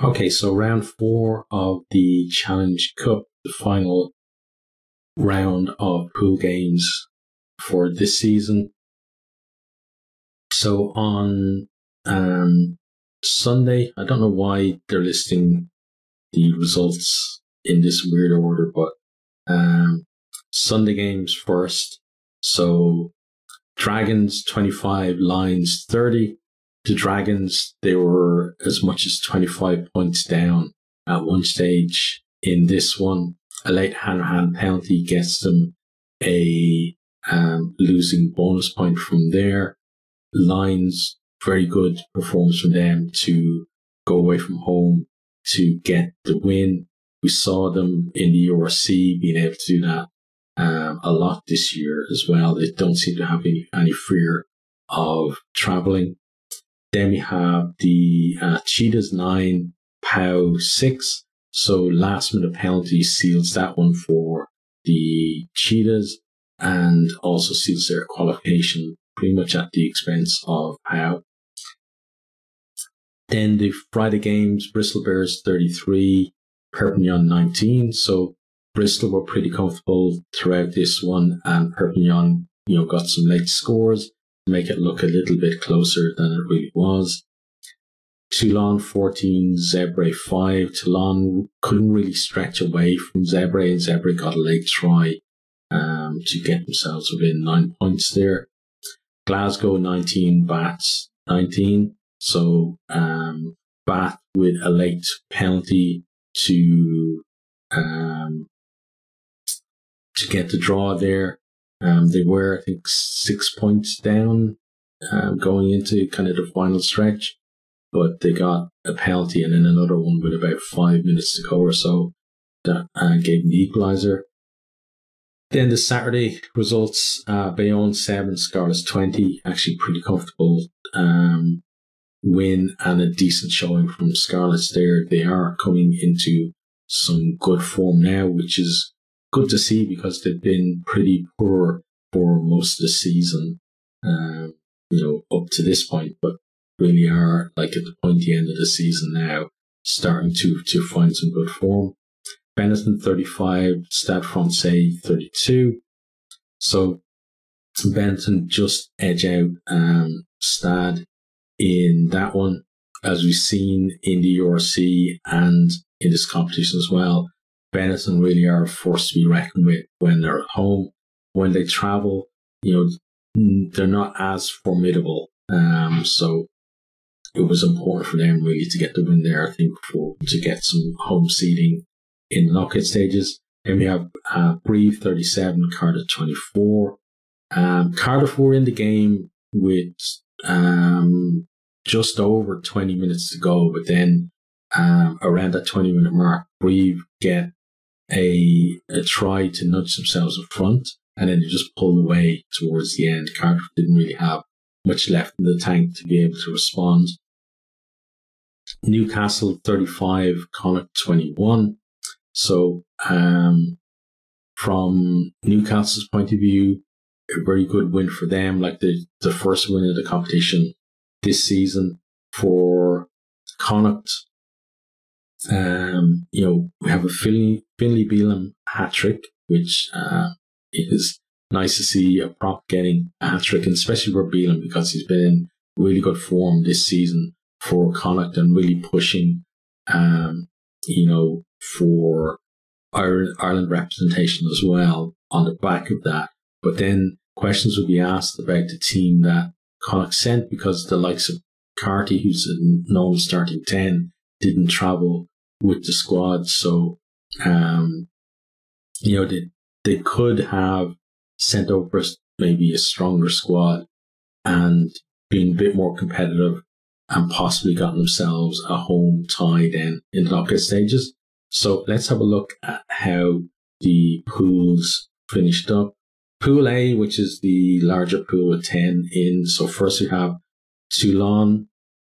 Okay, so round 4 of the Challenge Cup, the final round of pool games for this season. So on Sunday, I don't know why they're listing the results in this weird order, but Sunday games first. So Dragons 25, Lions 30. The Dragons, they were as much as 25 points down at one stage in this one. A late hand penalty gets them a losing bonus point from there. Lions, very good performance from them to go away from home to get the win. We saw them in the URC being able to do that a lot this year as well. They don't seem to have any fear of travelling. Then we have the Cheetahs 9, POW 6. So last minute penalty seals that one for the Cheetahs and also seals their qualification pretty much at the expense of POW. Then the Friday games, Bristol Bears 33, Perpignan 19. So Bristol were pretty comfortable throughout this one, and Perpignan, got some late scores to make it look a little bit closer than it really was. Toulon 14, Zebre 5. Toulon couldn't really stretch away from Zebre, and Zebre got a late try to get themselves within 9 points there. Glasgow 19, Bats 19. So Bath with a late penalty to get the draw there. They were, I think, 6 points down going into kind of the final stretch, but they got a penalty and then another one with about 5 minutes to go or so that gave them the equaliser. Then the Saturday results, Bayonne 7, Scarlets 20, actually pretty comfortable win and a decent showing from Scarlets there. They are coming into some good form now, which is good to see because they've been pretty poor for most of the season, up to this point, but really are like at the end of the season now, starting to find some good form. Benetton 35, Stade Francais 32. So Benetton just edge out Stade in that one, as we've seen in the URC and in this competition as well. Benetton really are a force to be reckoned with when they're at home. When they travel, they're not as formidable. So it was important for them really to get the win there, I think, to get some home seeding in the knockout stages. And we have Brive 37, Cardiff 24. Cardiff were in the game with just over 20 minutes to go, but then around that 20-minute mark, Brive get a try to nudge themselves in front, and then they just pulled away towards the end. Cardiff didn't really have much left in the tank to be able to respond. Newcastle 35, Connacht 21. So from Newcastle's point of view, a very good win for them, like the first win of the competition this season. For Connacht, we have a Finlay Bealham hat-trick, which is nice to see a prop getting a hat-trick, and especially for Bealham because he's been in really good form this season for Connacht and really pushing, for Ireland representation as well on the back of that. But then questions would be asked about the team that Connacht sent, because the likes of Carty, who's a known starting 10, didn't travel with the squad. So, they could have sent over maybe a stronger squad and been a bit more competitive and possibly gotten themselves a home tie then in the knockout stages. So let's have a look at how the pools finished up. Pool A, which is the larger pool with 10 in. So first we have Toulon,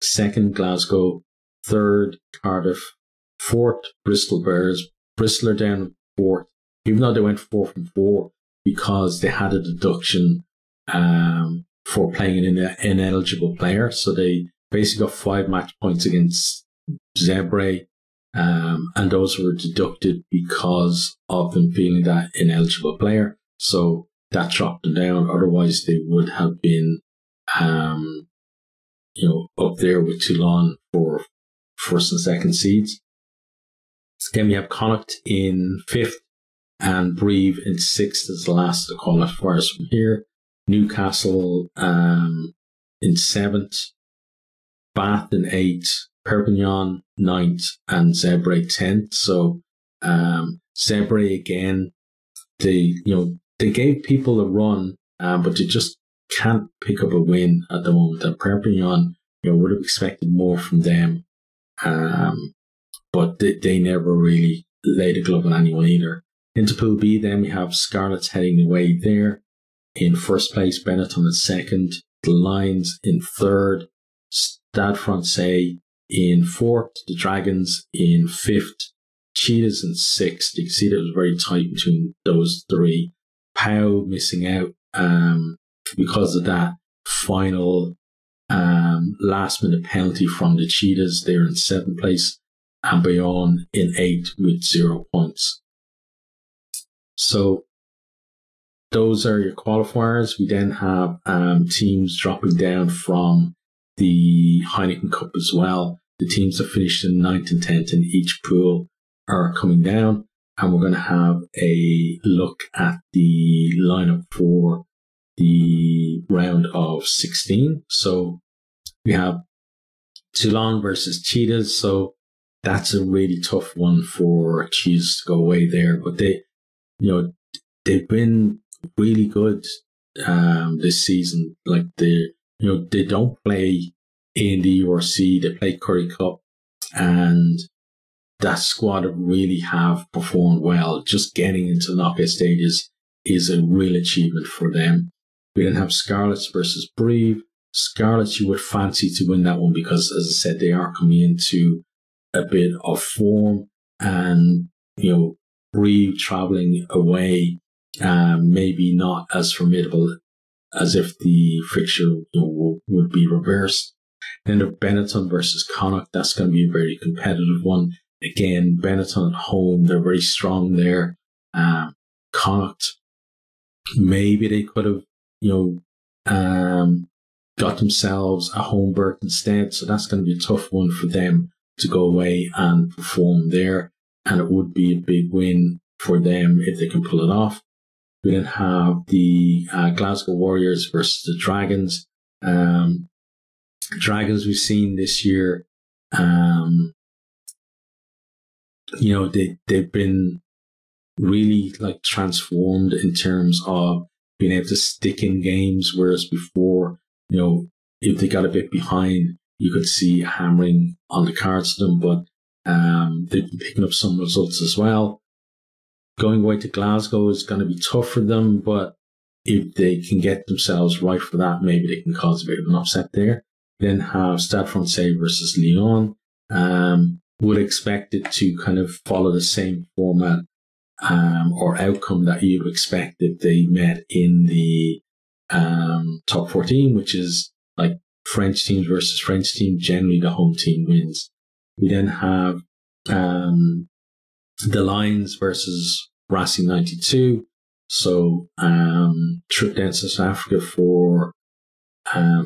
second Glasgow, third Cardiff, fourth Bristol Bears. Bristol are down fourth, even though they went 4 from 4 because they had a deduction for playing an ineligible player. So they basically got 5 match points against Zebre, and those were deducted because of them feeling that ineligible player. So that dropped them down. Otherwise, they would have been, up there with Ceylon for first and second seeds. Then we have Connacht in 5th and Brive in 6th as the last of the qualifiers from here. Newcastle in 7th, Bath in 8th, Perpignan 9th, and Zebre 10th. So Zebre again, they gave people a run, but they just can't pick up a win at the moment. And Perpignan, would have expected more from them, but they never really laid a glove on anyone either. Into Pool B, then we have Scarlets heading away there. In first place, Benetton in 2nd, the Lions in 3rd, Stade Francais in 4th, the Dragons in 5th, Cheetahs in 6th. You can see that it was very tight between those three. Pau missing out because of that final last minute penalty from the Cheetahs. They're in 7th place, and Bayonne in 8th with 0 points. So those are your qualifiers. We then have teams dropping down from the Heineken Cup as well. The teams that finished in 9th and 10th in each pool are coming down, and we're going to have a look at the lineup for the round of 16. So we have Ceylon versus Cheetahs. So that's a really tough one for Cheetahs to go away there, but they've been really good this season. Like they don't play in the URC, they play Currie Cup, and that squad really have performed well. Just getting into the knockout stages is a real achievement for them. We then have Scarlets versus Brive. Scarlets, you would fancy to win that one because, as I said, they are coming into a bit of form, and Brive travelling away, maybe not as formidable as if the fixture would be reversed. Then the Benetton versus Connacht, that's going to be a very competitive one. Again, Benetton at home, they're very strong there. Connacht, maybe they could have, got themselves a home berth instead. So that's going to be a tough one for them to go away and perform there. And it would be a big win for them if they can pull it off. We then have the Glasgow Warriors versus the Dragons. Dragons we've seen this year, they've been really like transformed in terms of being able to stick in games, whereas before, if they got a bit behind, you could see a hammering on the cards to them, but they've been picking up some results as well. Going away to Glasgow is going to be tough for them, but if they can get themselves right for that, maybe they can cause a bit of an upset there. Then have Stade Francais versus Lyon. Would expect it to kind of follow the same format or outcome that you'd expect if they met in the top 14, which is like French teams versus French teams. Generally, the home team wins. We then have the Lions versus Racing 92. So trip down to South Africa for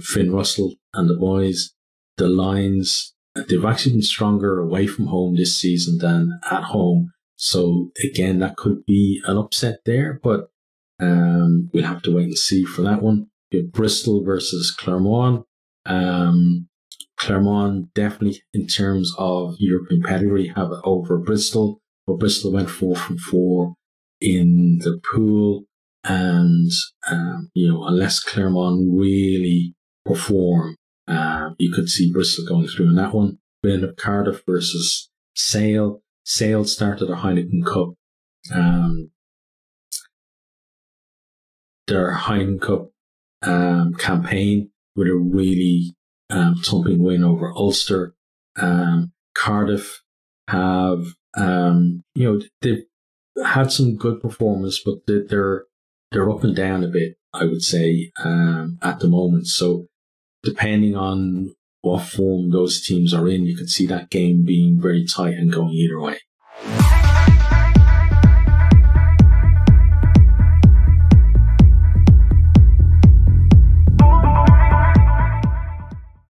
Finn Russell and the boys. The Lions, they've actually been stronger away from home this season than at home. So again, that could be an upset there, but we'll have to wait and see for that one. We have Bristol versus Clermont. Clermont definitely, in terms of European pedigree, have it over Bristol, but Bristol went 4 from 4 in the pool, and unless Clermont really perform, you could see Bristol going through in that one. We end up Cardiff versus Sale. Sale started a Heineken Cup. Their Heineken Cup campaign with a really thumping win over Ulster. Cardiff have, they've had some good performance, but they're up and down a bit, I would say, at the moment. So depending on what form those teams are in, you could see that game being very tight and going either way.